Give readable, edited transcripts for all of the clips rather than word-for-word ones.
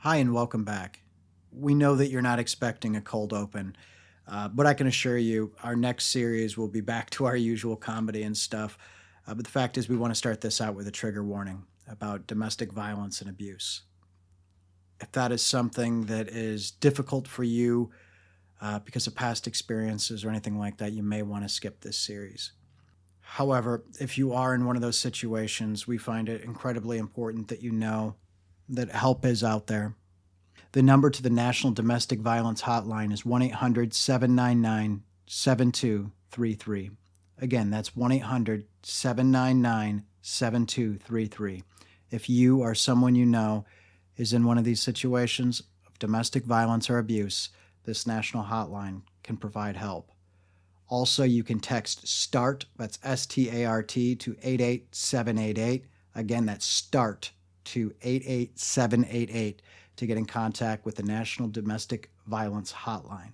Hi, and welcome back. We know that you're not expecting a cold open, but I can assure you our next series will be back to our usual comedy and stuff. But the fact is, we want to start this out with a trigger warning about domestic violence and abuse. If that is something that is difficult for you because of past experiences or anything like that, you may want to skip this series. However, if you are in one of those situations, we find it incredibly important that you know that help is out there. The number to the National Domestic Violence Hotline is 1 800 799 7233. Again, that's 1 800 799 7233. If you or someone you know is in one of these situations of domestic violence or abuse, this national hotline can provide help. Also, you can text START, that's START, to 88788. Again, that's START to 88788 to get in contact with the National Domestic Violence Hotline.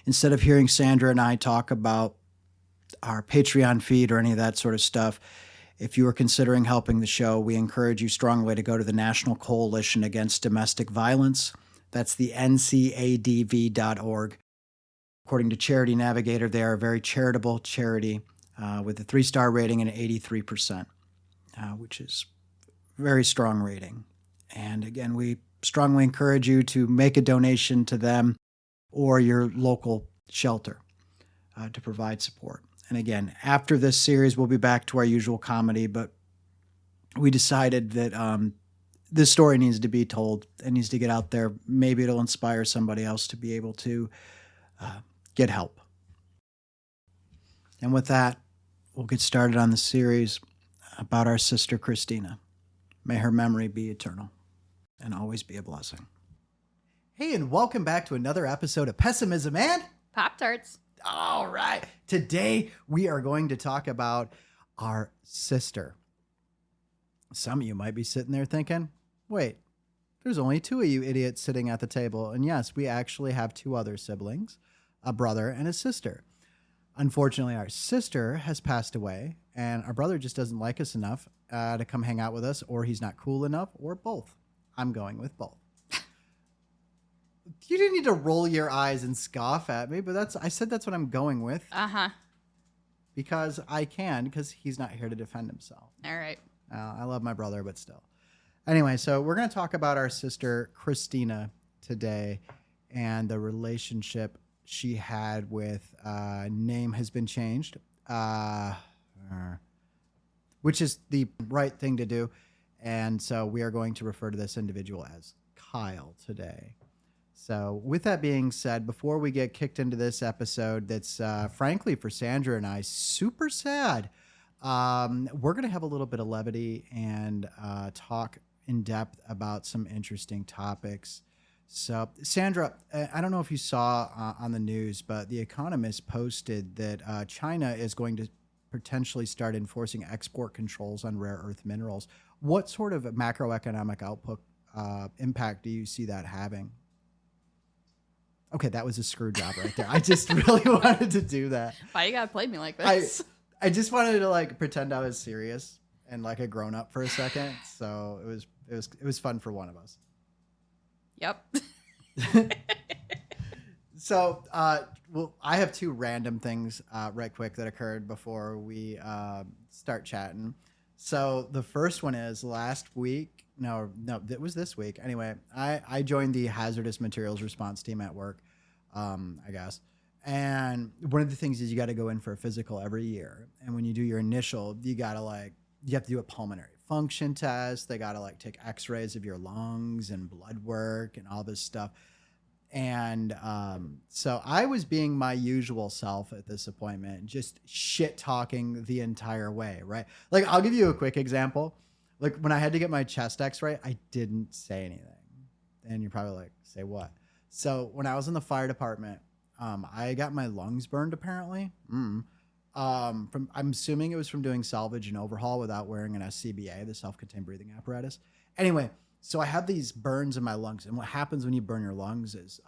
Instead of hearing Sandra and I talk about our Patreon feed or any of that sort of stuff, if you are considering helping the show, we encourage you strongly to go to the National Coalition Against Domestic Violence. That's the ncadv.org. According to Charity Navigator, they are a very charitable charity with a 3-star rating and 83%, which is a very strong rating. And again, we strongly encourage you to make a donation to them or your local shelter to provide support. And again, after this series, we'll be back to our usual comedy, but we decided that this story needs to be told. It needs to get out there. Maybe it'll inspire somebody else to be able to get help. And with that, we'll get started on the series about our sister Christina. May her memory be eternal and always be a blessing. Hey, and welcome back to another episode of Pessimism and Pop-Tarts. All right. Today, we are going to talk about our sister. Some of you might be sitting there thinking, wait, there's only 2 of you idiots sitting at the table. And yes, we actually have 2 other siblings, a brother and a sister. Unfortunately, our sister has passed away, and our brother just doesn't like us enough to come hang out with us, or he's not cool enough, or both. I'm going with both. You didn't need to roll your eyes and scoff at me, but I said that's what I'm going with. Uh-huh. Because I can, because he's not here to defend himself. All right. I love my brother, but still. Anyway, so we're going to talk about our sister Christina today and the relationship she had with name has been changed, which is the right thing to do. And so we are going to refer to this individual as Kyle today. So with that being said, before we get kicked into this episode that's frankly for Sandra and I super sad, we're going to have a little bit of levity and talk in depth about some interesting topics. So Sandra, I don't know if you saw on the news, but The Economist posted that China is going to potentially start enforcing export controls on rare earth minerals. What sort of macroeconomic output impact do you see that having? Okay, that was a screw job right there. I just really wanted to do that. Why you gotta play me like this? I just wanted to like pretend I was serious and like a grown up for a second. So it was fun for one of us. Yep. So, well, I have 2 random things right quick that occurred before we start chatting. So the first one is last week. No, it was this week. Anyway, I joined the hazardous materials response team at work, I guess. And one of the things is you got to go in for a physical every year. And when you do your initial, you have to do a pulmonary function test. They got to take x-rays of your lungs and blood work and all this stuff. And so I was being my usual self at this appointment, just shit talking the entire way, right? Like, I'll give you a quick example. Like, when I had to get my chest x-ray, I didn't say anything. And you're probably like, say what? So when I was in the fire department, I got my lungs burned, apparently. I'm assuming it was from doing salvage and overhaul without wearing an SCBA, the self-contained breathing apparatus. Anyway, so I have these burns in my lungs. And what happens when you burn your lungs is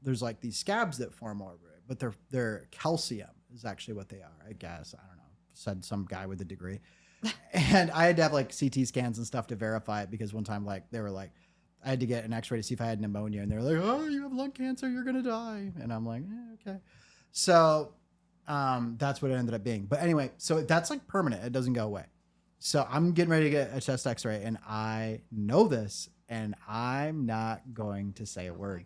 there's like these scabs that form over it, but they're calcium is actually what they are, I guess. I don't know. Said some guy with a degree. And I had to have like CT scans and stuff to verify it because one time like they were like, I had to get an x-ray to see if I had pneumonia. And they're like, oh, you have lung cancer. You're going to die. And I'm like, okay. So that's what it ended up being. But anyway, so that's like permanent. It doesn't go away. So I'm getting ready to get a chest x-ray. And I know this. And I'm not going to say a word.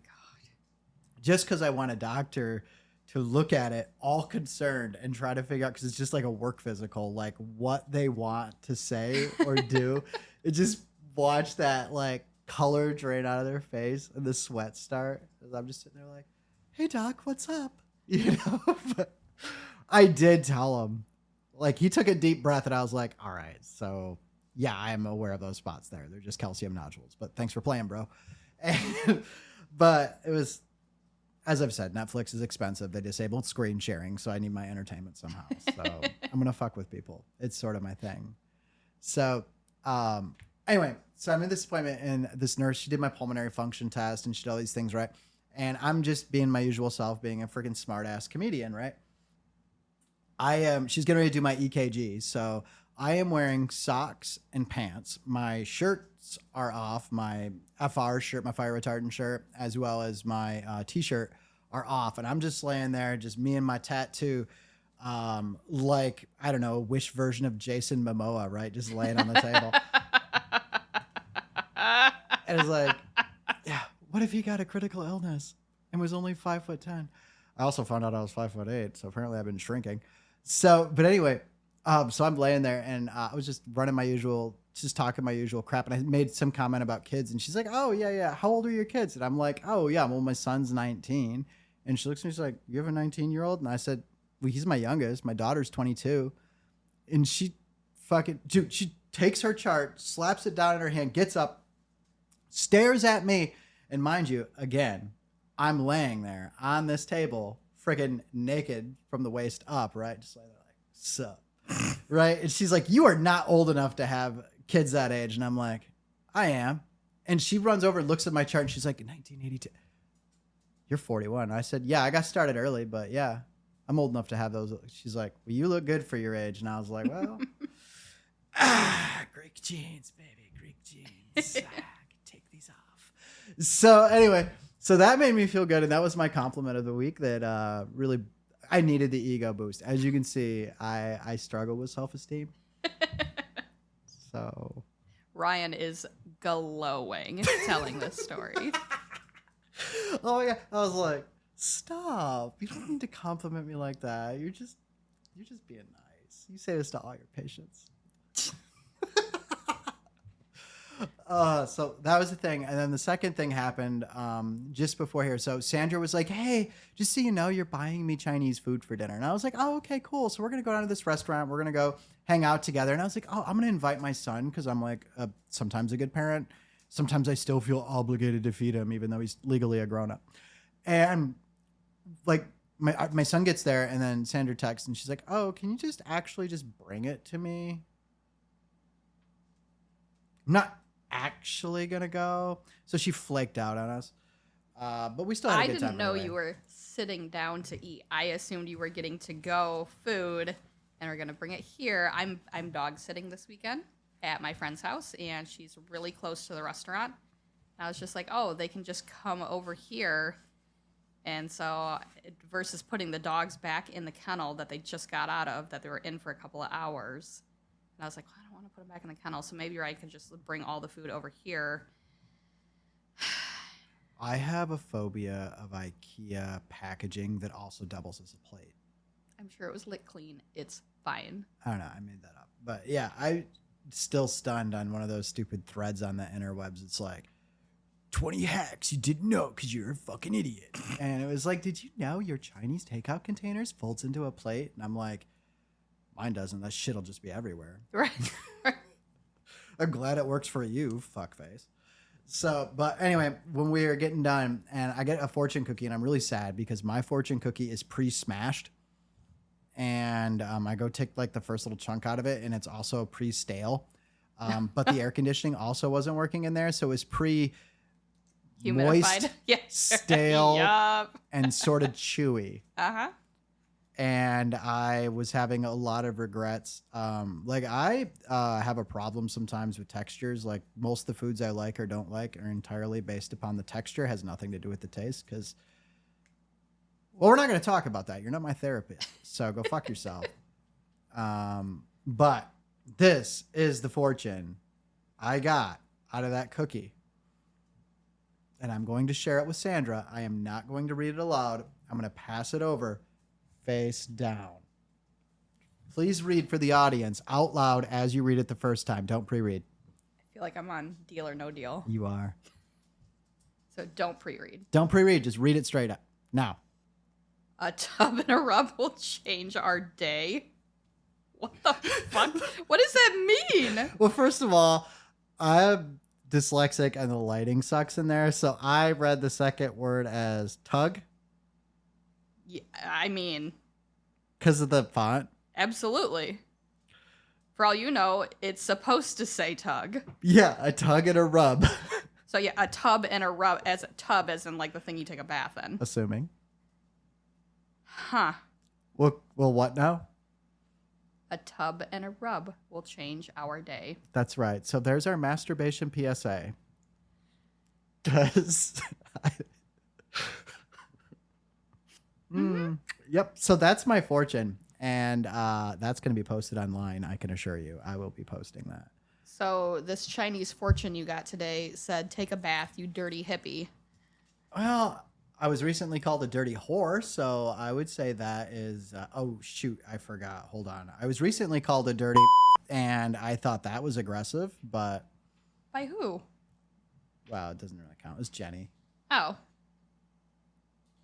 Just because I want a doctor to look at it all concerned and try to figure out, because it's just like a work physical, like what they want to say or do. It just watch that like color drain out of their face and the sweat start. As I'm just sitting there like, hey doc, what's up? You know, but I did tell him, like he took a deep breath and I was like, all right, so yeah, I am aware of those spots there. They're just calcium nodules, but thanks for playing, bro. But it was, as I've said, Netflix is expensive. They disabled screen sharing, so I need my entertainment somehow. So I'm going to fuck with people. It's sort of my thing. So anyway, so I'm in this appointment, and this nurse, she did my pulmonary function test, and she did all these things, right? And I'm just being my usual self, being a freaking smart-ass comedian, right? She's getting ready to do my EKG, so I am wearing socks and pants. My shirts are off. My FR shirt, my fire retardant shirt, as well as my t-shirt are off. And I'm just laying there, just me and my tattoo, like, I don't know, a Wish version of Jason Momoa, right? Just laying on the table. And it's like, yeah, what if he got a critical illness and was only 5'10"? I also found out I was 5'8", so apparently I've been shrinking. So, but anyway, so I'm laying there and I was just running my usual, just talking my usual crap. And I made some comment about kids and she's like, oh yeah. How old are your kids? And I'm like, oh yeah, well, my son's 19. And she looks at me, she's like, you have a 19-year-old? And I said, well, he's my youngest. My daughter's 22. And she she takes her chart, slaps it down in her hand, gets up, stares at me. And mind you, again, I'm laying there on this table, freaking naked from the waist up, right? Just like, sup? Right? And she's like, you are not old enough to have kids that age. And I'm like, I am. And she runs over and looks at my chart and she's like, 1982. You're 41. I said, yeah, I got started early, but yeah, I'm old enough to have those. She's like, well, you look good for your age. And I was like, well, Greek genes, baby, Greek genes. I can take these off. So anyway, so that made me feel good. And that was my compliment of the week that really, I needed the ego boost. As you can see, I struggle with self-esteem. So Ryan is glowing telling this story. Oh my God. I was like, stop. You don't need to compliment me like that. You're just being nice. You say this to all your patients. So that was the thing. And then the second thing happened just before here. So Sandra was like, hey, just so you know, you're buying me Chinese food for dinner. And I was like, oh, okay, cool. So we're going to go down to this restaurant. We're going to go hang out together. And I was like, oh, I'm going to invite my son because I'm like sometimes a good parent. Sometimes I still feel obligated to feed him, even though he's legally a grown up. And like my son gets there and then Sandra texts and she's like, oh, can you just actually just bring it to me? I'm not actually gonna go, so she flaked out on us, but we still had a good time. I didn't know anyway. you were sitting down to eat. I assumed you were getting to go food and we're gonna bring it here. I'm dog sitting this weekend at my friend's house and she's really close to the restaurant. I was just like, oh, they can just come over here. And so versus putting the dogs back in the kennel that they just got out of, that they were in for a couple of hours. And I was like, well, I don't want to put them back in the kennel, so maybe I can just bring all the food over here. I have a phobia of IKEA packaging that also doubles as a plate. I'm sure it was lick clean. It's fine. I don't know. I made that up. But yeah, I still stunned on one of those stupid threads on the interwebs. It's like 20 hacks you didn't know because you're a fucking idiot. And it was like, did you know your Chinese takeout containers folds into a plate? And I'm like, mine doesn't. That shit'll just be everywhere. Right. I'm glad it works for you, fuckface. So, but anyway, when we are getting done, and I get a fortune cookie, and I'm really sad because my fortune cookie is pre-smashed, and I go take like the first little chunk out of it, and it's also pre-stale. But the air conditioning also wasn't working in there, so it was Humidified. moist, Yeah. stale, Yup. and sort of chewy. Uh-huh. and I was having a lot of regrets. Like I have a problem sometimes with textures. Like most of the foods I like or don't like are entirely based upon the texture. It has nothing to do with the taste. Because, well, we're not going to talk about that. You're not my therapist, so go fuck yourself. But this is the fortune I got out of that cookie, and I'm going to share it with Sandra. I am not going to read it aloud. I'm going to pass it over face down. Please read for the audience out loud as you read it the first time. Don't pre-read. I feel like I'm on Deal or No Deal. You are. So don't pre-read. Don't pre-read. Just read it straight up. Now. A tub and a rub will change our day. What the fuck? What does that mean? Well, first of all, I'm dyslexic and the lighting sucks in there. So I read the second word as tug. Yeah, I mean, because of the font. Absolutely. For all you know, it's supposed to say tug. Yeah, a tug and a rub. So yeah, a tub and a rub, as a tub as in like the thing you take a bath in. Assuming. Huh. Well, what now? A tub and a rub will change our day. That's right. So there's our masturbation PSA. Because Yep. So that's my fortune. And that's going to be posted online. I can assure you. I will be posting that. So this Chinese fortune you got today said, take a bath, you dirty hippie. Well, I was recently called a dirty whore. So I would say that is, oh, shoot. I forgot. Hold on. I was recently called a dirty and I thought that was aggressive, but. By who? Wow, it doesn't really count. It was Jenny. Oh.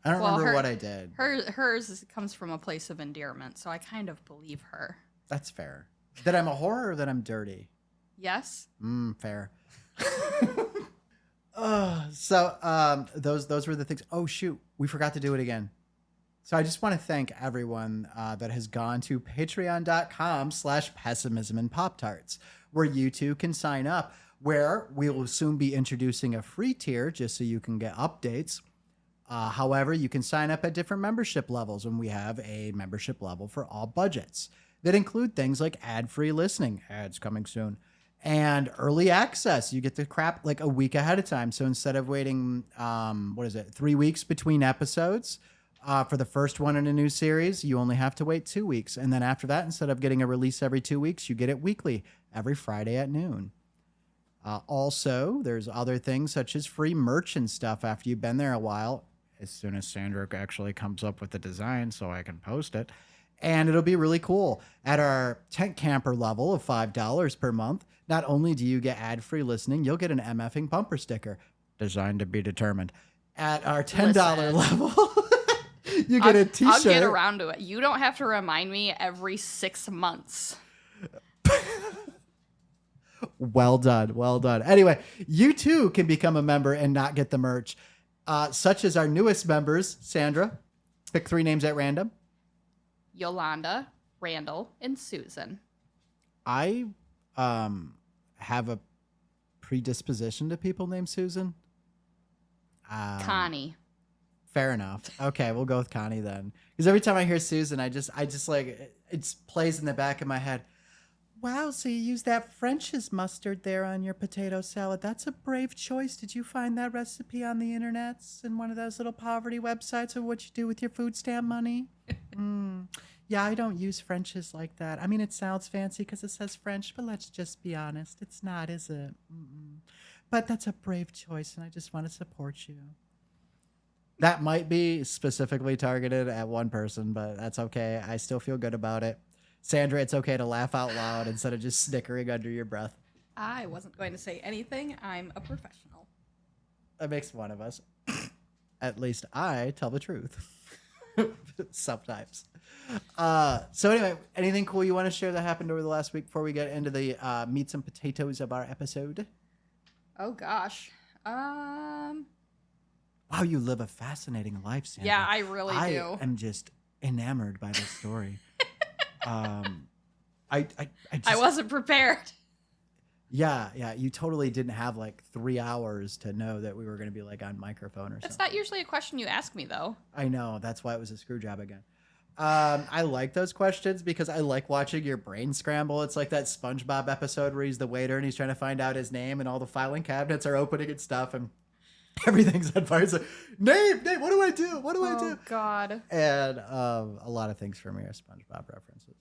I don't remember what I did. Hers comes from a place of endearment, so I kind of believe her. That's fair. That I'm a whore or that I'm dirty? Yes. Fair. So those were the things. Oh, shoot. We forgot to do it again. So I just want to thank everyone that has gone to patreon.com/pessimism and Pop-Tarts, where you too can sign up, where we will soon be introducing a free tier just so you can get updates. However, you can sign up at different membership levels, and we have a membership level for all budgets that include things like ad-free listening, ads coming soon, and early access. You get the crap like a week ahead of time. So instead of waiting, 3 weeks between episodes for the first one in a new series, you only have to wait 2 weeks. And then after that, instead of getting a release every 2 weeks, you get it weekly, every Friday at noon. Also, there's other things such as free merch and stuff after you've been there a while. As soon as Sandra actually comes up with the design so I can post it. And it'll be really cool. At our tent camper level of $5 per month, not only do you get ad-free listening, you'll get an MFing bumper sticker, designed to be determined. At our $10 level, you get a t-shirt. I'll get around to it. You don't have to remind me every 6 months. Well done. Well done. Anyway, you too can become a member and not get the merch. Such as our newest members, Sandra. Pick 3 names at random. Yolanda, Randall, and Susan. I have a predisposition to people named Susan. Connie. Fair enough. Okay, we'll go with Connie then. Because every time I hear Susan, I just like it plays in the back of my head. Wow, so you use that French's mustard there on your potato salad. That's a brave choice. Did you find that recipe on the internet in one of those little poverty websites of what you do with your food stamp money? Yeah, I don't use French's like that. I mean, it sounds fancy because it says French, but let's just be honest. It's not, is it? But that's a brave choice, and I just want to support you. That might be specifically targeted at one person, but that's okay. I still feel good about it. Sandra, it's okay to laugh out loud instead of just snickering under your breath. I wasn't going to say anything. I'm a professional. That makes one of us. At least I tell the truth. Sometimes. So anyway, anything cool you want to share that happened over the last week before we get into the meats and potatoes of our episode? Oh, gosh. Wow, you live a fascinating life, Sandra. Yeah, I really do. I am just enamored by this story. I wasn't prepared. Yeah. You totally didn't have like 3 hours to know that we were going to be like on microphone or something. That's not usually a question you ask me, though. I know. That's why it was a screw job again. I like those questions because I like watching your brain scramble. It's like that SpongeBob episode where he's the waiter and he's trying to find out his name and all the filing cabinets are opening and stuff and everything's on fire. It's like, name, what do I do? What do I do? Oh God. And a lot of things for me are SpongeBob references.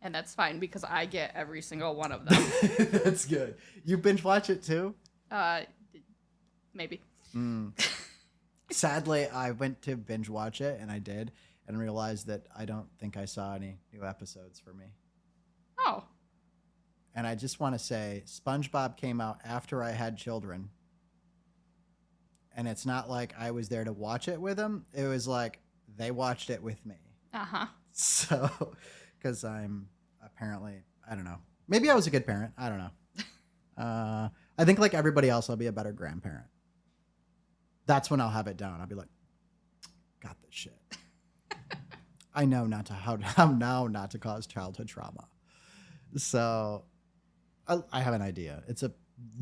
And that's fine because I get every single one of them. That's good. You binge watch it too? Maybe. Sadly, I went to binge watch it and I did and realized that I don't think I saw any new episodes for me. Oh. And I just want to say SpongeBob came out after I had children. And it's not like I was there to watch it with them. It was like they watched it with me. Uh-huh. So, because I'm apparently, I don't know. Maybe I was a good parent. I don't know. I think like everybody else, I'll be a better grandparent. That's when I'll have it down. I'll be like, got this shit. I know how now not to cause childhood trauma. So I have an idea. It's a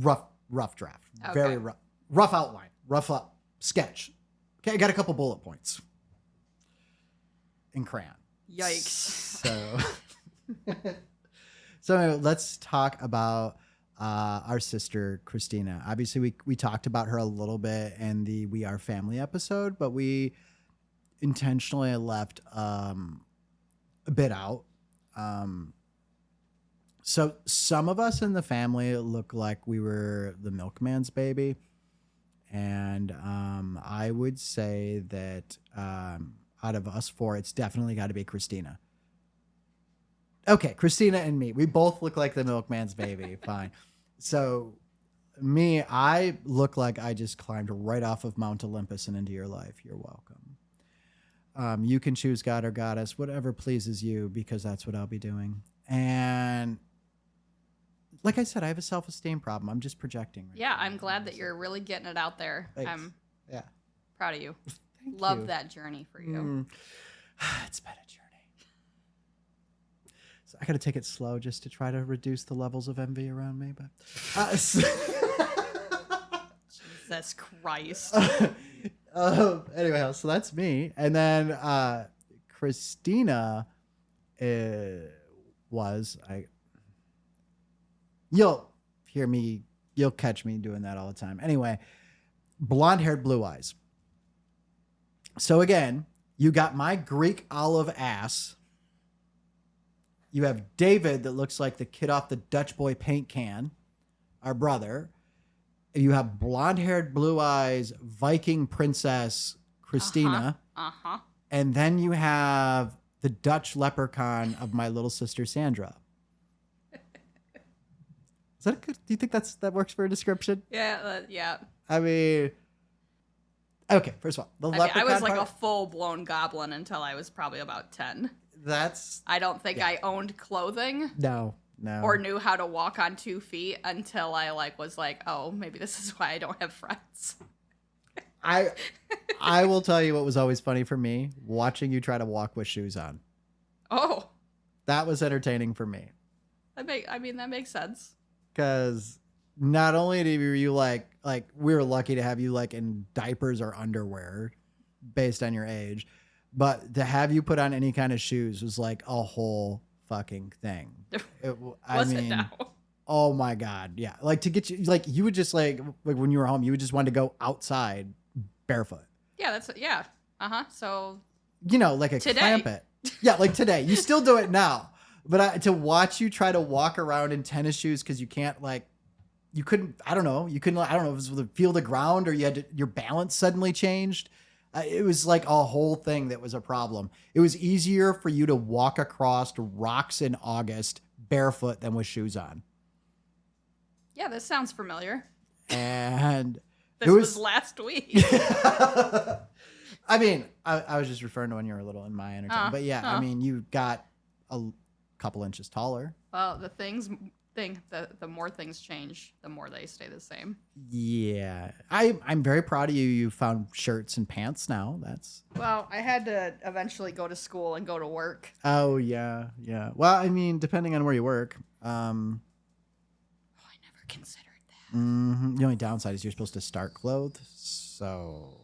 rough draft. Okay. Very rough outline, sketch. Okay, I got a couple bullet points in crayon. Yikes. So anyway, let's talk about our sister Christina. Obviously, we talked about her a little bit in the We Are Family episode, but we intentionally left a bit out. So some of us in the family look like we were the milkman's baby. And I would say that out of us four, it's definitely got to be Christina. Okay, Christina and me. We both look like the milkman's baby. Fine. So me, I look like I just climbed right off of Mount Olympus and into your life. You're welcome. You can choose God or goddess, whatever pleases you, because that's what I'll be doing. And like I said, I have a self-esteem problem. I'm just projecting. Right Yeah, now. I'm glad that you're really getting it out there. Thanks. I'm Yeah. proud of you. Thank Love you. that journey for you. It's been a journey. So I got to take it slow just to try to reduce the levels of envy around me. But Jesus Christ. anyway, so that's me. And then Christina you'll hear me, you'll catch me doing that all the time. Anyway, blonde-haired, blue eyes. So again, you got my Greek olive ass. You have David that looks like the kid off the Dutch Boy paint can, our brother. You have blonde-haired, blue eyes, Viking princess Christina. Uh-huh. And then you have the Dutch leprechaun of my little sister Sandra. Is that good? Do you think that works for a description? Yeah, yeah. I mean, okay, first of all, the leprechaun I was like a part, full-blown goblin until I was probably about 10. that's... I don't think Yeah. I owned clothing No. or knew how to walk on 2 feet until I was like, oh, maybe this is why I don't have friends. I will tell you what was always funny for me, watching you try to walk with shoes on. Oh, That was entertaining for me. that makes sense. Because not only were you like we were lucky to have you like in diapers or underwear based on your age, but to have you put on any kind of shoes was like a whole fucking thing. Was it now? Oh my God. Yeah. Like to get you, like you would just like when you were home, you would just want to go outside barefoot. Yeah, yeah. Uh-huh. So You know, like a Today. clampet. Yeah, like today. You still do it now. But to watch you try to walk around in tennis shoes because you can't you couldn't, I don't know, if it was to feel the ground or you had your balance suddenly changed. It was like a whole thing that was a problem. It was easier for you to walk across rocks in August barefoot than with shoes on. yeah, this sounds familiar. And This was last week. I mean, I was just referring to when you were little in my entertainment. But yeah, I mean, you got a couple inches taller. Well, the more things change, the more they stay the same. Yeah. I'm very proud of you. You found shirts and pants now. Well, I had to eventually go to school and go to work. Oh, yeah. Yeah. Well, I mean, depending on where you work. I never considered that. The only downside is you're supposed to start clothed. So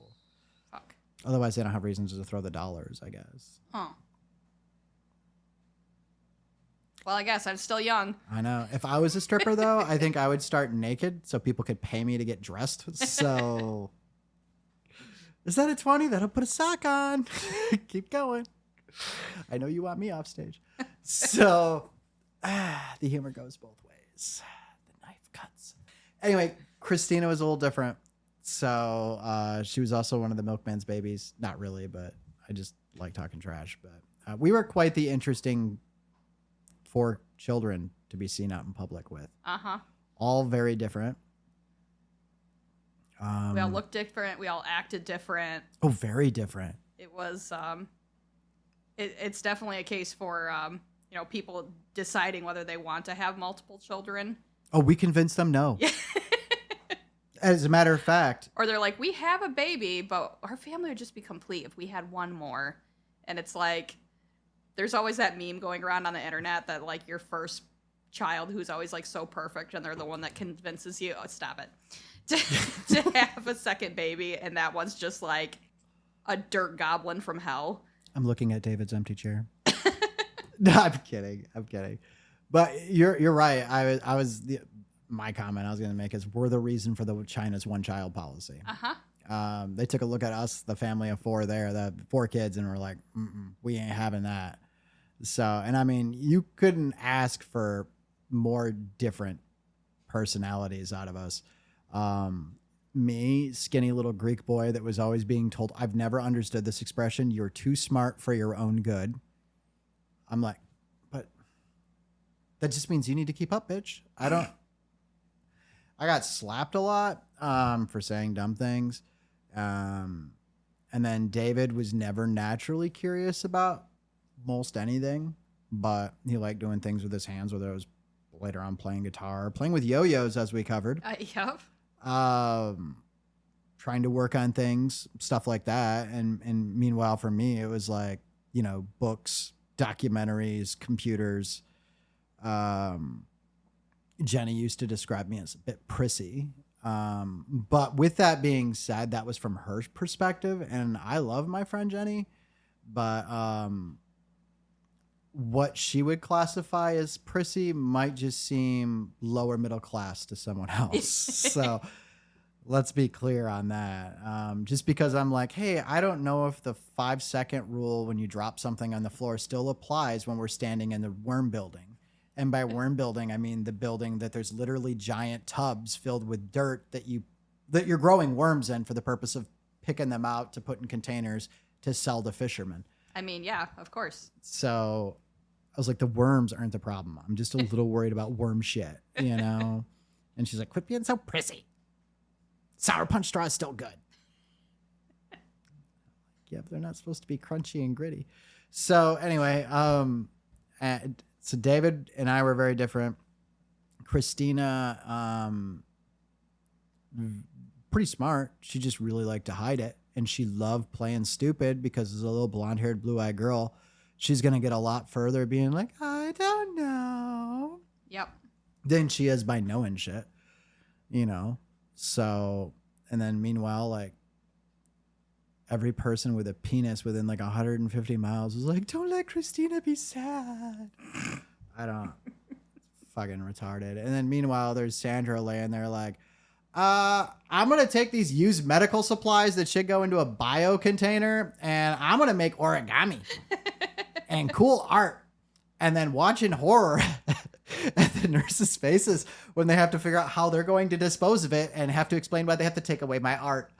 Fuck. otherwise they don't have reasons to throw the dollars, I guess. Huh. Well, I guess I'm still young. I know. If I was a stripper, though, I think I would start naked so people could pay me to get dressed. So, is that a 20? That'll put a sock on. Keep going. I know you want me off stage. So, the humor goes both ways. The knife cuts. Anyway, Christina was a little different. So, she was also one of the milkman's babies. Not really, but I just like talking trash. But we were quite the interesting 4 children to be seen out in public with. All very different. We all looked different. We all acted different. Oh, very different. It was, it's definitely a case for, people deciding whether they want to have multiple children. Oh, we convinced them no. As a matter of fact. Or they're like, we have a baby, but our family would just be complete if we had one more. And it's like, there's always that meme going around on the internet that like your first child who's always like so perfect and they're the one that convinces you, oh, stop it, to have a second baby. And that one's just like a dirt goblin from hell. I'm looking at David's empty chair. No, I'm kidding. But you're right. My comment I was going to make is we're the reason for the China's one-child policy. They took a look at us, the family of 4 there, the 4 kids, and were like, we ain't having that. So, and I mean, you couldn't ask for more different personalities out of us. Me, skinny little Greek boy that was always being told, I've never understood this expression, you're too smart for your own good. I'm like, but that just means you need to keep up, bitch. I got slapped a lot for saying dumb things. And then David was never naturally curious about most anything, but he liked doing things with his hands, whether it was later on playing guitar, playing with yo-yos, as we covered. Yep. Trying to work on things, stuff like that. And meanwhile, for me, it was like, books, documentaries, computers. Jenny used to describe me as a bit prissy. But with that being said, that was from her perspective. And I love my friend Jenny, but what she would classify as prissy might just seem lower middle class to someone else. So let's be clear on that. Just because I'm like, hey, I don't know if the 5-second rule when you drop something on the floor still applies when we're standing in the worm building. And by worm building, I mean the building that there's literally giant tubs filled with dirt that you're growing worms in for the purpose of picking them out to put in containers to sell to fishermen. I mean, yeah, of course. So I was like, the worms aren't the problem. I'm just a little worried about worm shit, And she's like, quit being so prissy. Sour Punch straw is still good. Yeah, but they're not supposed to be crunchy and gritty. So anyway, so David and I were very different. Christina, pretty smart. She just really liked to hide it. And she loved playing stupid because as a little blonde-haired, blue-eyed girl, she's going to get a lot further being like, I don't know. Yep. Than she is by knowing shit, So, and then meanwhile, like, every person with a penis within like 150 miles was like, don't let Christina be sad. I don't. Fucking retarded. And then meanwhile, there's Sandra laying there like, I'm going to take these used medical supplies that should go into a bio container and I'm going to make origami and cool art. And then watching horror at the nurses' faces when they have to figure out how they're going to dispose of it and have to explain why they have to take away my art.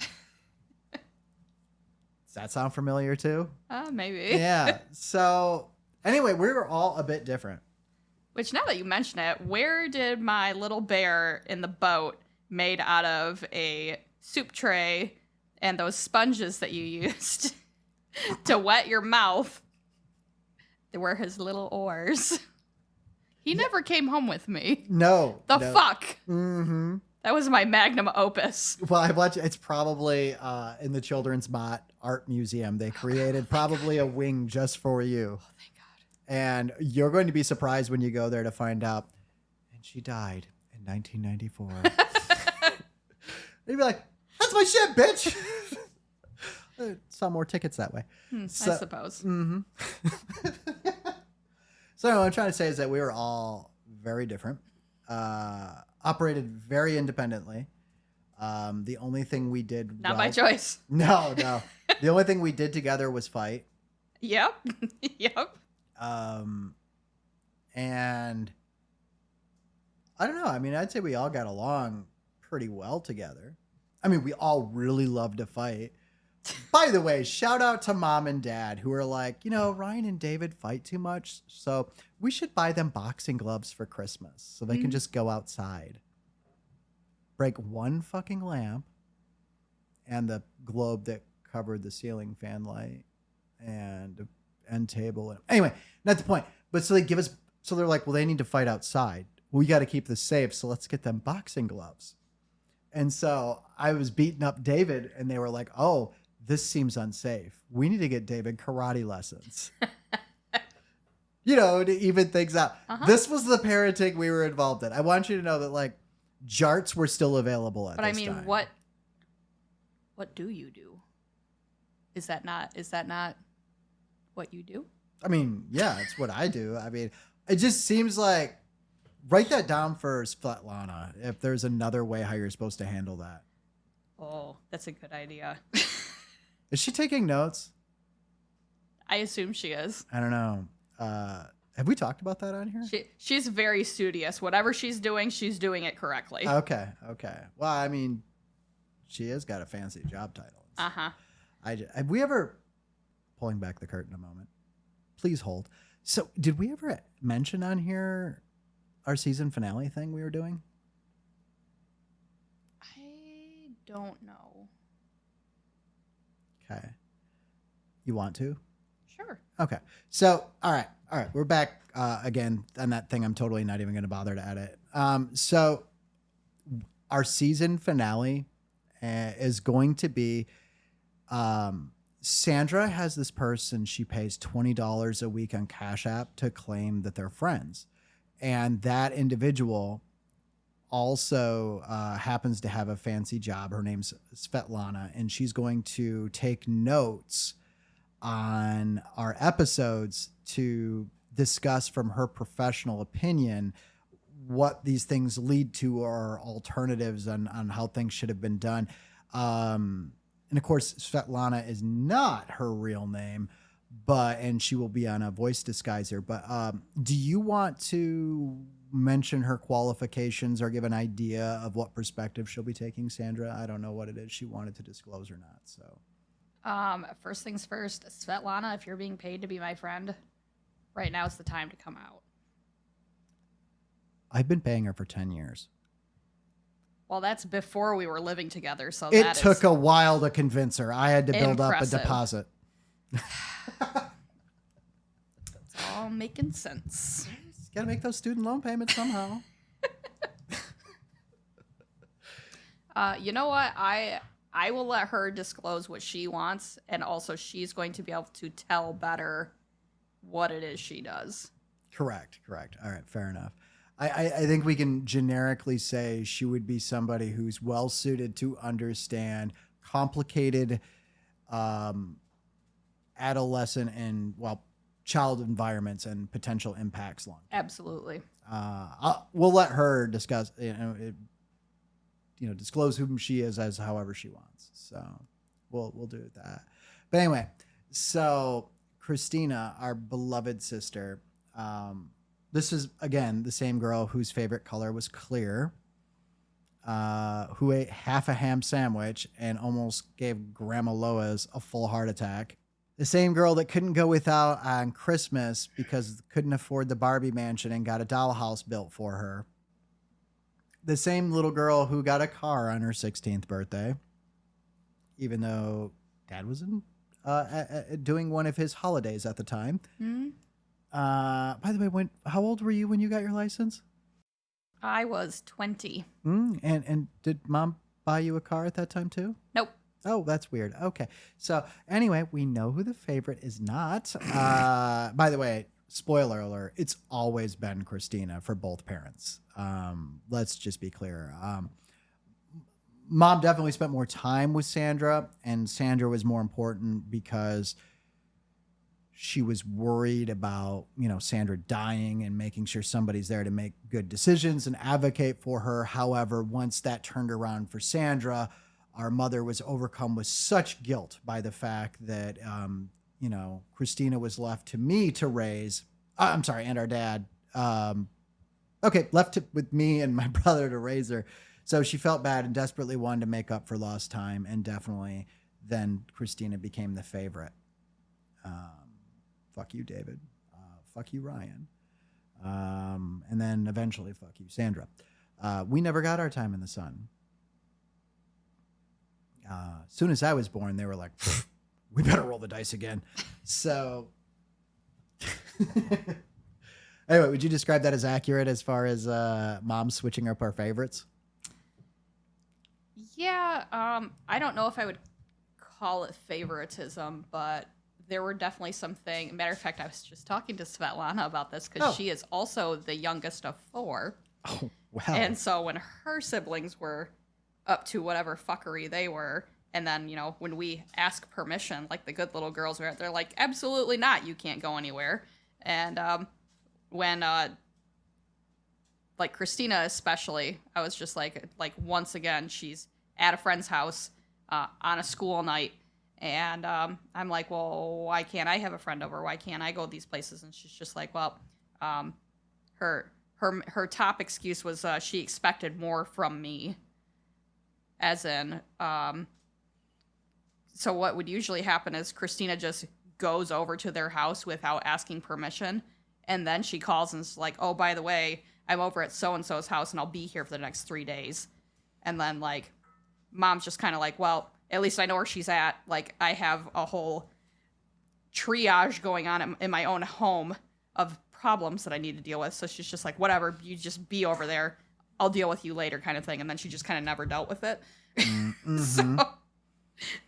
Does that sound familiar too? Maybe. Yeah. So anyway, we were all a bit different. Which now that you mention it, where did my little bear in the boat made out of a soup tray and those sponges that you used to wet your mouth, they were his little oars. He never came home with me. No. The fuck? Mm-hmm. That was my magnum opus. Well, I watched. It's probably in the Children's Mott Art Museum. They created probably a wing just for you. Oh, thank God. And you're going to be surprised when you go there to find out. And she died in 1994. You'd be like, that's my shit, bitch. Sell more tickets that way. I suppose. Mm-hmm. So what I'm trying to say is that we were all very different, operated very independently. The only thing we did Not by choice. No. The only thing we did together was fight. Yep. Yep. And I don't know. I mean, I'd say we all got along pretty well together. I mean, we all really love to fight. By the way, shout out to mom and dad who are like, Ryan and David fight too much, so we should buy them boxing gloves for Christmas so they can just go outside, break one fucking lamp and the globe that covered the ceiling fan light and the end table. Anyway, not the point. But so they're like, well, they need to fight outside. We got to keep this safe, so let's get them boxing gloves. And so I was beating up David, and they were like, oh, this seems unsafe. We need to get David karate lessons. To even things out. Uh-huh. This was the parenting we were involved in. I want you to know that, like, jarts were still available at this time. But I mean, what do you do? Is that not what you do? I mean, yeah, it's what I do. I mean, it just seems like, write that down for Svetlana if there's another way how you're supposed to handle that. Oh, that's a good idea. Is she taking notes? I assume she is. I don't know. Have we talked about that on here? She's very studious. Whatever she's doing it correctly. Okay. Well, I mean, she has got a fancy job title. Uh-huh. Have we ever, pulling back the curtain a moment, please hold. So did we ever mention on here our season finale thing we were doing? I don't know. Okay. You want to? Sure. Okay. So, all right. We're back again on that thing I'm totally not even going to bother to edit. So our season finale is going to be Sandra has this person she pays $20 a week on Cash App to claim that they're friends. And that individual also happens to have a fancy job. Her name's Svetlana, and she's going to take notes on our episodes to discuss from her professional opinion what these things lead to or alternatives on how things should have been done. And of course, Svetlana is not her real name, and she will be on a voice disguiser. But do you want to mention her qualifications or give an idea of what perspective she'll be taking, Sandra? I don't know what it is she wanted to disclose or not. So, first things first, Svetlana, if you're being paid to be my friend, right now is the time to come out. I've been paying her for 10 years. Well, that's before we were living together, so it took a while to convince her. I had to build up a deposit. That's all making sense. Got to make those student loan payments somehow. You know what? I will let her disclose what she wants, and also she's going to be able to tell better what it is she does. Correct. All right, fair enough. I think we can generically say she would be somebody who's well suited to understand complicated adolescent and child environments and potential impacts long. Absolutely. We'll let her discuss, disclose whom she is as however she wants. So we'll do that. But anyway, so Christina, our beloved sister, this is, again, the same girl whose favorite color was clear, who ate half a ham sandwich and almost gave Grandma Lois a full heart attack. The same girl that couldn't go without on Christmas because couldn't afford the Barbie mansion and got a dollhouse built for her. The same little girl who got a car on her 16th birthday, even though Dad was doing one of his holidays at the time. Mm-hmm. By the way, how old were you when you got your license? I was 20. And did Mom buy you a car at that time too? Nope. Oh, that's weird. Okay. So anyway, we know who the favorite is not. By the way, spoiler alert, it's always been Christina for both parents. Let's just be clear. Mom definitely spent more time with Sandra, and Sandra was more important because she was worried about, Sandra dying and making sure somebody's there to make good decisions and advocate for her. However, once that turned around for Sandra, our mother was overcome with such guilt by the fact that, Christina was left to me to raise. I'm sorry, and our dad. With me and my brother to raise her. So she felt bad and desperately wanted to make up for lost time. And definitely then Christina became the favorite. Fuck you, David. Fuck you, Ryan. And then eventually, fuck you, Sandra. We never got our time in the sun. As soon as I was born, they were like, we better roll the dice again. So anyway, would you describe that as accurate as far as mom switching up our favorites? Yeah, I don't know if I would call it favoritism, but there were definitely something. Matter of fact, I was just talking to Svetlana about this because she is also the youngest of 4. Oh, wow. And so when her siblings were up to whatever fuckery they were, and then, when we ask permission, like the good little girls were, they're like, absolutely not, you can't go anywhere. And when, like Christina especially, I was just like once again, she's at a friend's house on a school night. And I'm like, well, why can't I have a friend over? Why can't I go these places? And she's just like, well, her top excuse was she expected more from me. As in, so what would usually happen is Christina just goes over to their house without asking permission. And then she calls and is like, oh, by the way, I'm over at so-and-so's house and I'll be here for the next 3 days. And then, like, mom's just kind of like, well, at least I know where she's at. Like, I have a whole triage going on in my own home of problems that I need to deal with. So she's just like, whatever, you just be over there. I'll deal with you later kind of thing. And then she just kind of never dealt with it. Mm-hmm. So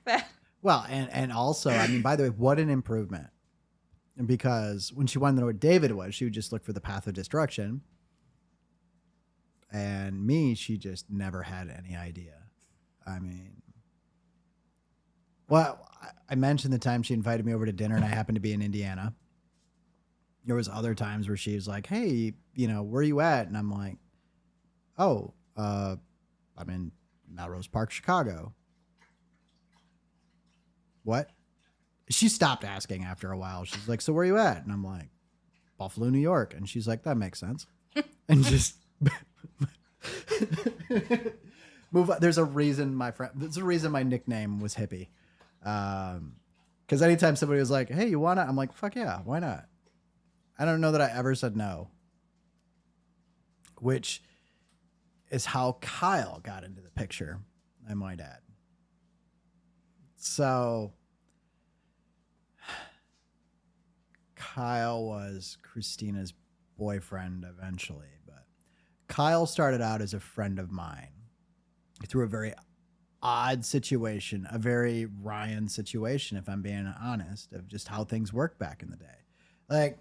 that. Well, and also, I mean, by the way, what an improvement. Because when she wanted to know what David was, she would just look for the path of destruction. And me, she just never had any idea. I mean, well, I mentioned the time she invited me over to dinner and I happened to be in Indiana. There was other times where she was like, hey, where are you at? And I'm like, oh, I'm in Melrose Park, Chicago. What? She stopped asking after a while. She's like, so where are you at? And I'm like, Buffalo, New York. And she's like, that makes sense. And just move on. There's a reason my nickname was hippie. Because anytime somebody was like, hey, you wanna? I'm like, fuck yeah, why not? I don't know that I ever said no. Which is how Kyle got into the picture, I might add. So Kyle was Christina's boyfriend eventually, but Kyle started out as a friend of mine through a very odd situation, a very Ryan situation, if I'm being honest, of just how things worked back in the day. Like,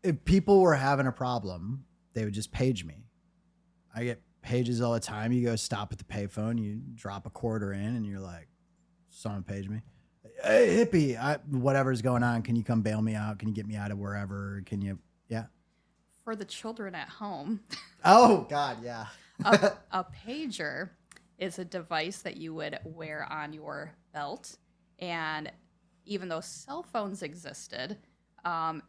if people were having a problem, they would just page me. I get pages all the time. You go stop at the payphone, you drop a quarter in, and you're like, someone page me. Hey, hippie, whatever's going on, can you come bail me out? Can you get me out of wherever? Can you? Yeah. For the children at home. Oh, God, yeah. a pager is a device that you would wear on your belt. And even though cell phones existed,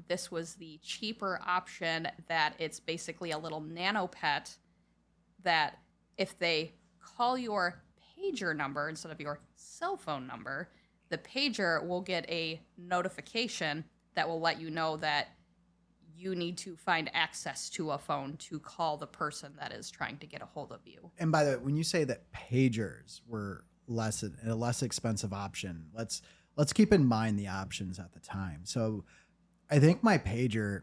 this was the cheaper option, that it's basically a little nano pet that if they call your pager number instead of your cell phone number, the pager will get a notification that will let you know that you need to find access to a phone to call the person that is trying to get a hold of you. And by the way, when you say that pagers were a less expensive option, let's keep in mind the options at the time. So I think my pager,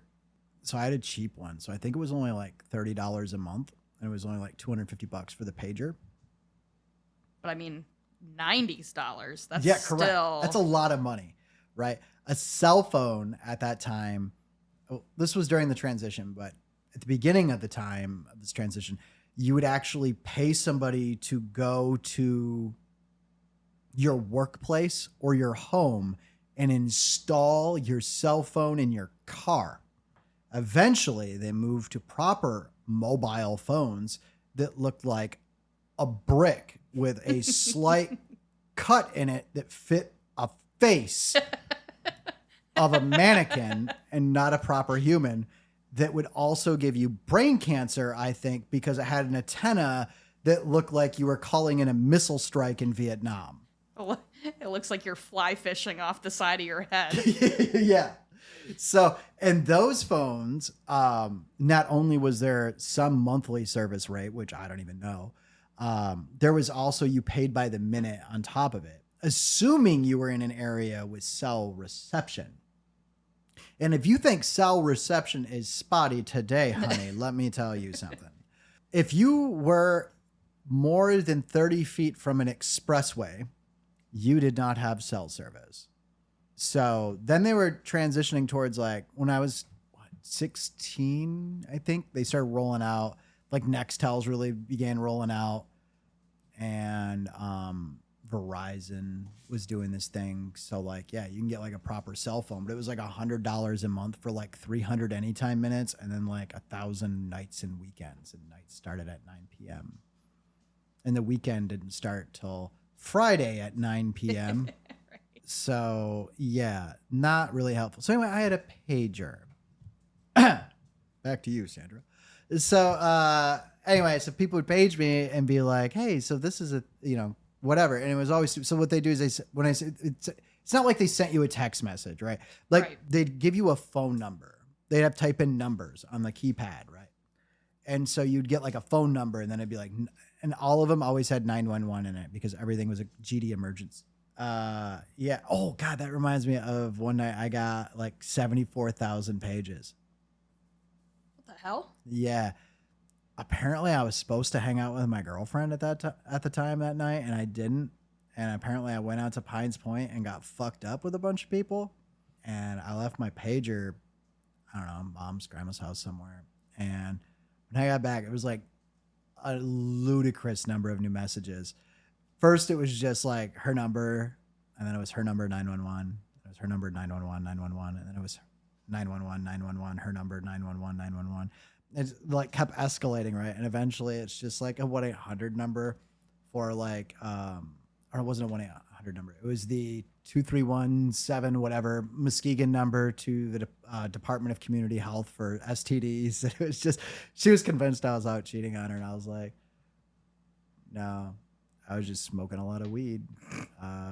so I had a cheap one. So I think it was only like $30 a month, and it was only like $250 for the pager. But I mean, $90. That's correct. Still... That's a lot of money, right? A cell phone at that time, this was during the transition, but at the beginning of the time of this transition, you would actually pay somebody to go to your workplace or your home and install your cell phone in your car. Eventually, they moved to proper mobile phones that looked like a brick with a slight cut in it that fit a face of a mannequin and not a proper human, that would also give you brain cancer, I think, because it had an antenna that looked like you were calling in a missile strike in Vietnam. It looks like you're fly fishing off the side of your head. Yeah. So, and those phones, not only was there some monthly service rate, which I don't even know, there was also, you paid by the minute on top of it, assuming you were in an area with cell reception. And if you think cell reception is spotty today, honey, let me tell you something. If you were more than 30 feet from an expressway, you did not have cell service. So then they were transitioning towards, like, when I was 16, I think they started rolling out, like Nextels really began rolling out, and Verizon was doing this thing. So like, yeah, you can get like a proper cell phone, but it was like $100 a month for like 300 anytime minutes, and then like 1,000 nights and weekends, and nights started at 9 p.m. And the weekend didn't start till Friday at 9 p.m. Right. So yeah, not really helpful. So anyway, I had a pager. Back to you, Sandra. So anyway, so people would page me and be like, "Hey, so this is a, whatever." And it was always, so what they do is when I say, it's not like they sent you a text message, right? Like Right. they'd give you a phone number. They'd have to type in numbers on the keypad, right? And so you'd get like a phone number, and then it'd be like, and all of them always had 911 in it because everything was a GD emergency. Yeah. Oh God, that reminds me of one night I got like 74,000 pages. What the hell? Yeah. Apparently I was supposed to hang out with my girlfriend at the time that night, and I didn't. And apparently I went out to Pines Point and got fucked up with a bunch of people, and I left my pager, I don't know, mom's, grandma's house somewhere. And when I got back, it was like a ludicrous number of new messages. First, it was just like her number, and then it was her number 911. It was her number 911 911, and then it was 911 911, her number 911 911. It like kept escalating, right? And eventually, it's just like a 1-800 number for like, or it wasn't a 1-800 number. It was the 2317 whatever Muskegon number to the Department of Community Health for STDs. It was just, she was convinced I was out cheating on her, and I was like, no, I was just smoking a lot of weed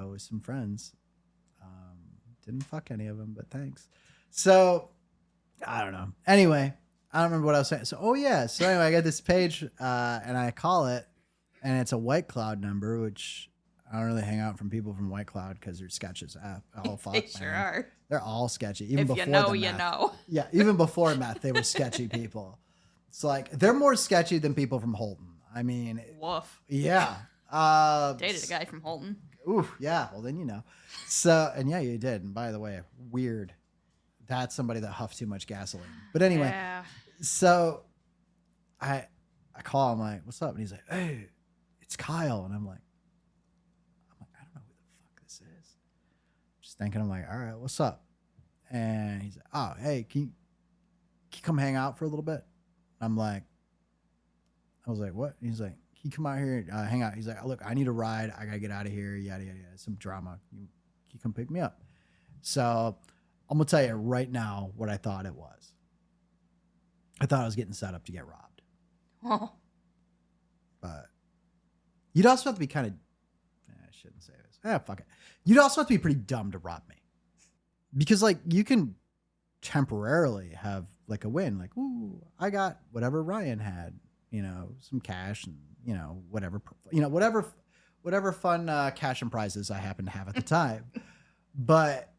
with some friends. Didn't fuck any of them, but thanks. So I don't know. Anyway, I don't remember what I was saying. So, oh yeah. So anyway, I got this page and I call it, and it's a White Cloud number, which I don't really hang out from people from White Cloud because they're sketches. All fuck, They sure are. They're all sketchy. Even If before you know, the you meth. know. Yeah, even before meth, they were sketchy people. It's like they're more sketchy than people from Holton. I mean, Woof. yeah. Dated a guy from Holton. Ooh, yeah. Well, then you know. So, and yeah, you did. And by the way, weird. That's somebody that huffed too much gasoline. But anyway, Yeah. so I call him, like, "What's up?" And he's like, "Hey, it's Kyle." And I'm like, I don't know who the fuck this is. Just thinking, I'm like, all right, what's up? And he's like, "Oh, hey, can you come hang out for a little bit?" I was like, "What?" He's like, "Can you come out here and hang out?" He's like, "Look, I need a ride. I gotta get out of here. Yada yada yada. Some drama. Can you come pick me up?" So I'm gonna tell you right now what I thought it was. I thought I was getting set up to get robbed. Oh. But you'd also have to be kind of, I shouldn't say this. Fuck it. You'd also have to be pretty dumb to rob me. Because like you can temporarily have like a win. Like, ooh, I got whatever Ryan had, some cash and, whatever fun cash and prizes I happen to have at the time. But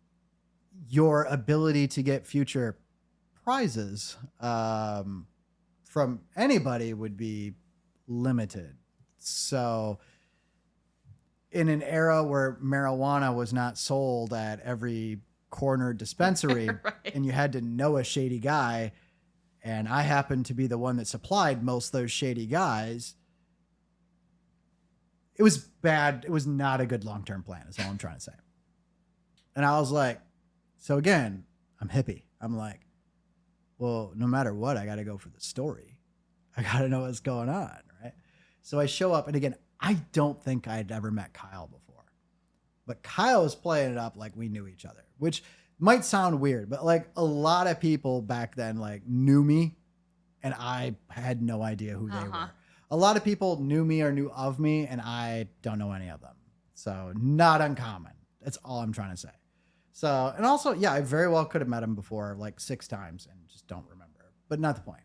your ability to get future prizes from anybody would be limited. So in an era where marijuana was not sold at every corner dispensary Right. and you had to know a shady guy, and I happened to be the one that supplied most of those shady guys, it was bad. It was not a good long-term plan is all I'm trying to say. And I was like, so again, I'm hippie. I'm like, well, no matter what, I got to go for the story. I got to know what's going on, right? So I show up, and again, I don't think I'd ever met Kyle before, but Kyle was playing it up like we knew each other, which might sound weird, but like a lot of people back then like knew me, and I had no idea who they were. A lot of people knew me or knew of me, and I don't know any of them. So not uncommon. That's all I'm trying to say. So, and also, yeah, I very well could have met him before like 6 times and just don't remember, but not the point.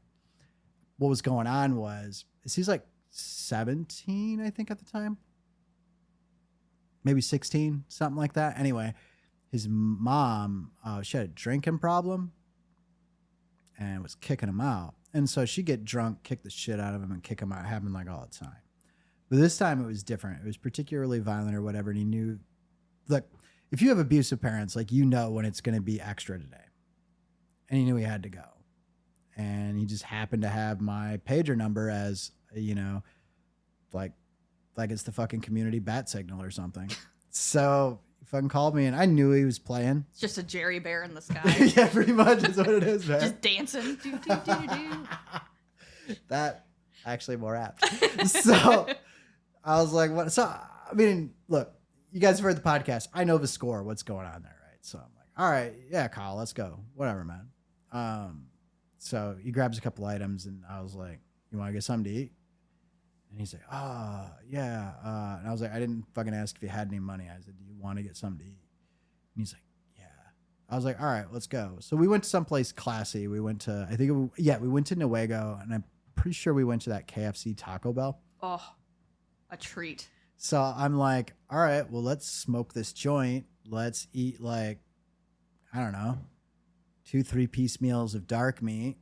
What was going on was, he's like 17, I think at the time, maybe 16, something like that. Anyway, his mom, she had a drinking problem and was kicking him out. And so she'd get drunk, kick the shit out of him and kick him out. It happened like all the time. But this time it was different. It was particularly violent or whatever. And he knew, look, if you have abusive parents, like, you know when it's going to be extra today. And he knew he had to go. And he just happened to have my pager number as, you know, like it's the fucking community bat signal or something. So he fucking called me, and I knew he was playing. It's just a Jerry bear in the sky. Yeah, pretty much is what it is, man. Just dancing. Do, do, do, do. That actually more apt. So I was like, what? So, I mean, look, you guys have heard the podcast. I know the score, what's going on there, right? So I'm like, all right, yeah, Kyle, let's go. Whatever, man. So he grabs a couple items, and I was like, you want to get something to eat? And he's like, yeah. And I was like, I didn't fucking ask if you had any money. I said, do you want to get something to eat? And he's like, yeah. I was like, all right, let's go. So we went to someplace classy. We went to, we went to Newego, and I'm pretty sure we went to that KFC Taco Bell. Oh, a treat. So I'm like, all right, well, let's smoke this joint. Let's eat like, I don't know, 2 3-piece meals of dark meat,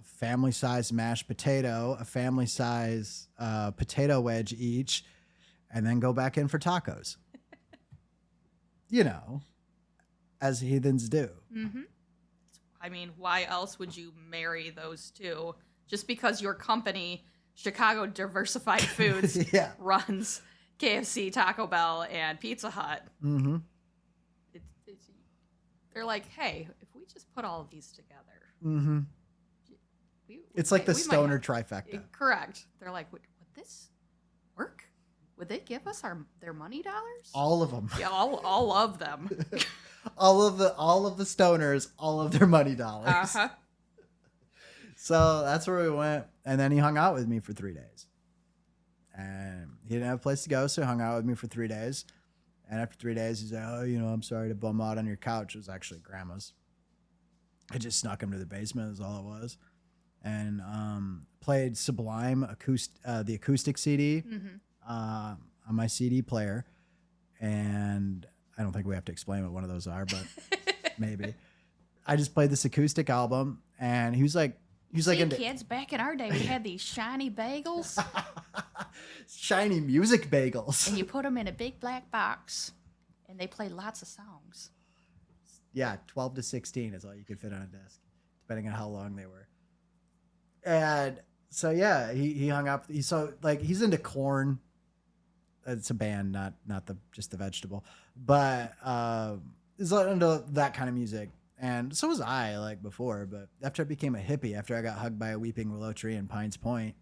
a family-sized mashed potato, a family-size potato wedge each, and then go back in for tacos. You know, as heathens do. Mm-hmm. I mean, why else would you marry those two? Just because your company, Chicago Diversified Foods, Yeah. runs KFC, Taco Bell, and Pizza Hut. Mm-hmm. They're like, hey, if we just put all of these together, Mm-hmm. It's like the stoner trifecta. Correct. They're like, would this work? Would they give us their money dollars? All of them. Yeah, all of them. all of the stoners, all of their money dollars. Uh-huh. So that's where we went. And then he hung out with me for 3 days. And he didn't have a place to go, so he hung out with me for 3 days. And after 3 days, he's like, oh, I'm sorry to bum out on your couch. It was actually grandma's. I just snuck him to the basement is all it was. And played Sublime, the acoustic CD, on my CD player. And I don't think we have to explain what one of those are, but maybe. I just played this acoustic album, and he was like, kids, back in our day, we had these shiny bagels. Shiny music bagels. And you put them in a big black box, and they play lots of songs. Yeah, 12 to 16 is all you could fit on a disc, depending on how long they were. And so, yeah, he hung up. He's into Korn. It's a band, not just the vegetable. But he's into that kind of music. And so was I, like, before. But after I became a hippie, after I got hugged by a weeping willow tree in Pines Point.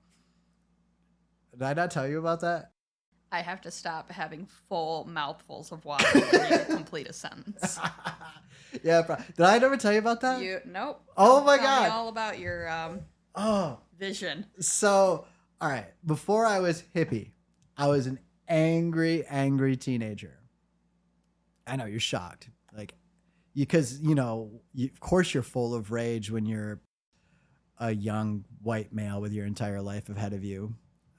Did I not tell you about that? I have to stop having full mouthfuls of water when you complete a sentence. Yeah, did I never tell you about that? Nope. Oh my Tell God. me all about your vision. So, all right. Before I was hippie, I was an angry teenager. I know you're shocked, like, because of course you're full of rage when you're a young white male with your entire life ahead of you,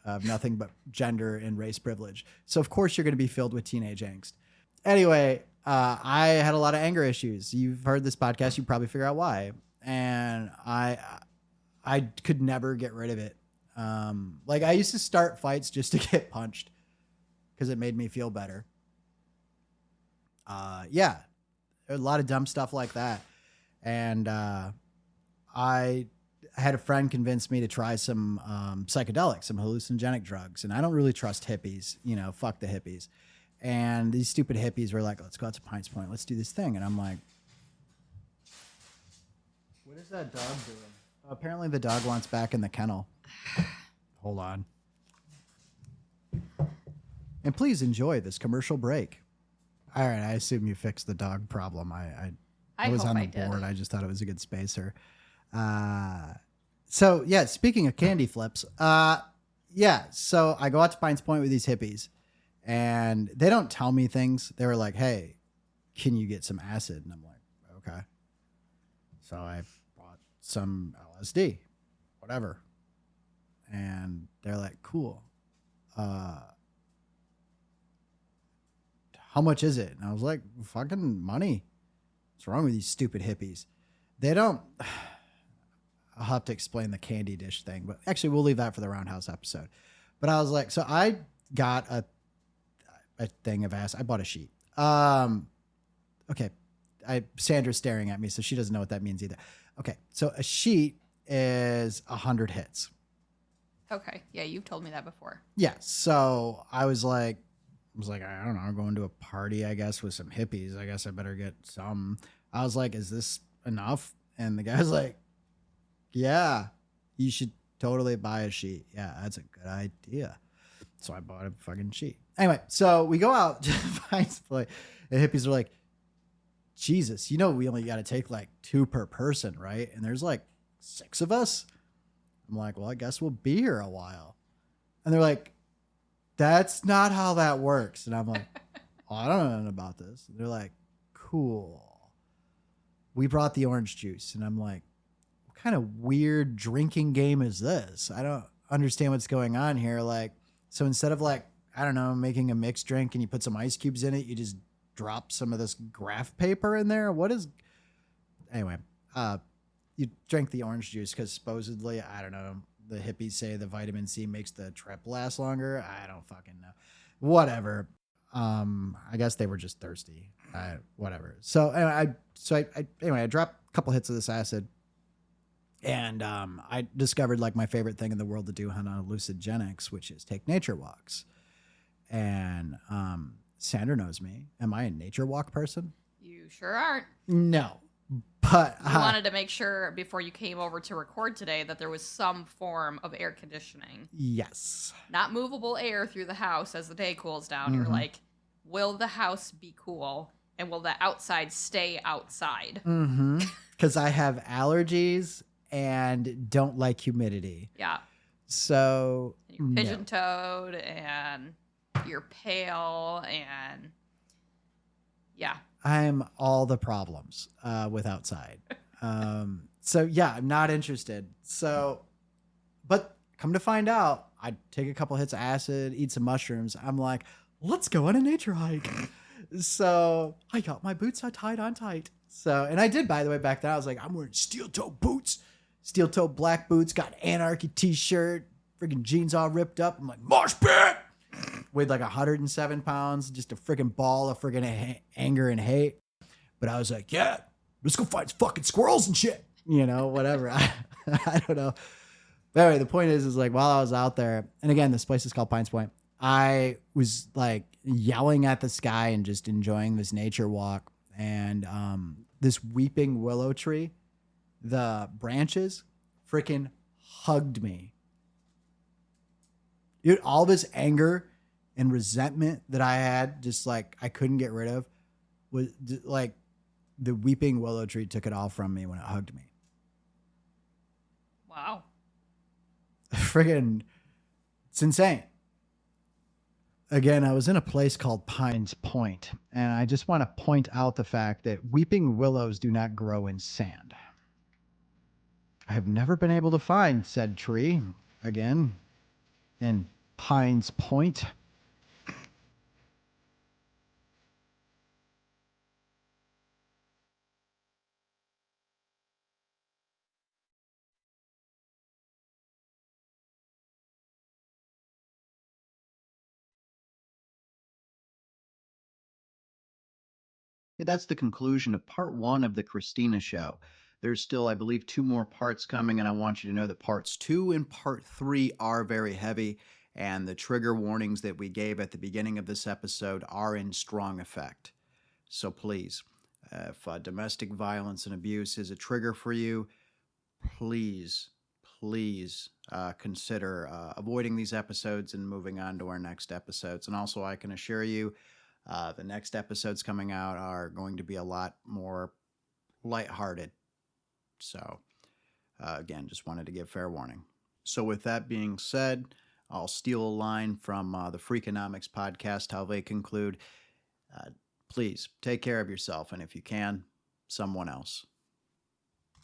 of nothing but gender and race privilege. So of course you're going to be filled with teenage angst. Anyway, I had a lot of anger issues. You've heard this podcast, you probably figure out why. And I could never get rid of it. Like, I used to start fights just to get punched because it made me feel better. Yeah, a lot of dumb stuff like that. And I had a friend convince me to try some psychedelics, some hallucinogenic drugs. And I don't really trust hippies, fuck the hippies. And these stupid hippies were like, let's go out to Pines Point. Let's do this thing. And I'm like, what is that dog doing? Apparently the dog wants back in the kennel. Hold on. And please enjoy this commercial break. All right, I assume you fixed the dog problem. I was on the board. I just thought it was a good spacer. So yeah, speaking of candy flips, yeah. So I go out to Pines Point with these hippies, and they don't tell me things. They were like, "Hey, can you get some acid?" And I'm like, "Okay." So I bought some LSD, whatever, and they're like, "Cool. How much is it?" And I was like, "Fucking money. What's wrong with these stupid hippies? They don't." I'll have to explain the candy dish thing, but actually we'll leave that for the Roundhouse episode. But I was like, so I got a thing of acid. I bought a sheet. Okay. Sandra's staring at me, so she doesn't know what that means either. Okay. So a sheet is 100 hits. Okay. Yeah, you've told me that before. Yeah. So I was like, I don't know, I'm going to a party, I guess, with some hippies. I guess I better get some. I was like, is this enough? And the guy's like, yeah, you should totally buy a sheet. Yeah, that's a good idea. So I bought a fucking sheet. Anyway, so we go out to Pines Point, and hippies are like, Jesus, we only got to take like 2 per person, right? And there's like 6 of us. I'm like, well, I guess we'll be here a while. And they're like, that's not how that works. And I'm like, oh, I don't know nothing about this. And they're like, cool. We brought the orange juice. And I'm like, kind of weird drinking game is this? I don't understand what's going on here. Like, so instead of like, I don't know, making a mixed drink and you put some ice cubes in it, you just drop some of this graph paper in there. Anyway, you drank the orange juice because supposedly, I don't know, the hippies say the vitamin C makes the trip last longer. I don't fucking know. Whatever. I guess they were just thirsty. Whatever. So anyway, I dropped a couple hits of this acid. And I discovered like my favorite thing in the world to do on hallucinogenics, which is take nature walks. And Sandra knows me. Am I a nature walk person? You sure aren't. No. But I wanted to make sure before you came over to record today that there was some form of air conditioning. Yes. Not movable air through the house as the day cools down. Mm-hmm. You're like, will the house be cool? And will the outside stay outside? Mm-hmm. Because I have allergies and don't like humidity. Yeah. So you're pigeon-toed and you're pale and yeah. I'm all the problems with outside. So yeah, I'm not interested. So, but come to find out, I take a couple hits of acid, eat some mushrooms. I'm like, let's go on a nature hike. So I got my boots tied on tight. So, and I did, by the way, back then I was like, I'm wearing steel-toe boots. Steel-toe black boots, got an Anarchy t-shirt, freaking jeans all ripped up. I'm like, mosh pit! Weighed like 107 pounds, just a freaking ball of freaking anger and hate. But I was like, yeah, let's go find fucking squirrels and shit. Whatever. I don't know. But anyway, the point is like while I was out there, and again, this place is called Pines Point, I was like yelling at the sky and just enjoying this nature walk. And this weeping willow tree, the branches freaking hugged me. Dude, all this anger and resentment that I had, just like I couldn't get rid of, was like the weeping willow tree took it all from me when it hugged me. Wow. Friggin', it's insane. Again, I was in a place called Pines Point, and I just want to point out the fact that weeping willows do not grow in sand. I have never been able to find said tree again in Pines Point. That's the conclusion of part 1 of the Christina Show. There's still, I believe, 2 more parts coming, and I want you to know that parts 2 and part 3 are very heavy. And the trigger warnings that we gave at the beginning of this episode are in strong effect. So please, if domestic violence and abuse is a trigger for you, please, please consider avoiding these episodes and moving on to our next episodes. And also, I can assure you, the next episodes coming out are going to be a lot more lighthearted. So, again, just wanted to give fair warning. So, with that being said, I'll steal a line from the Freakonomics podcast, how they conclude. Please take care of yourself, and if you can, someone else.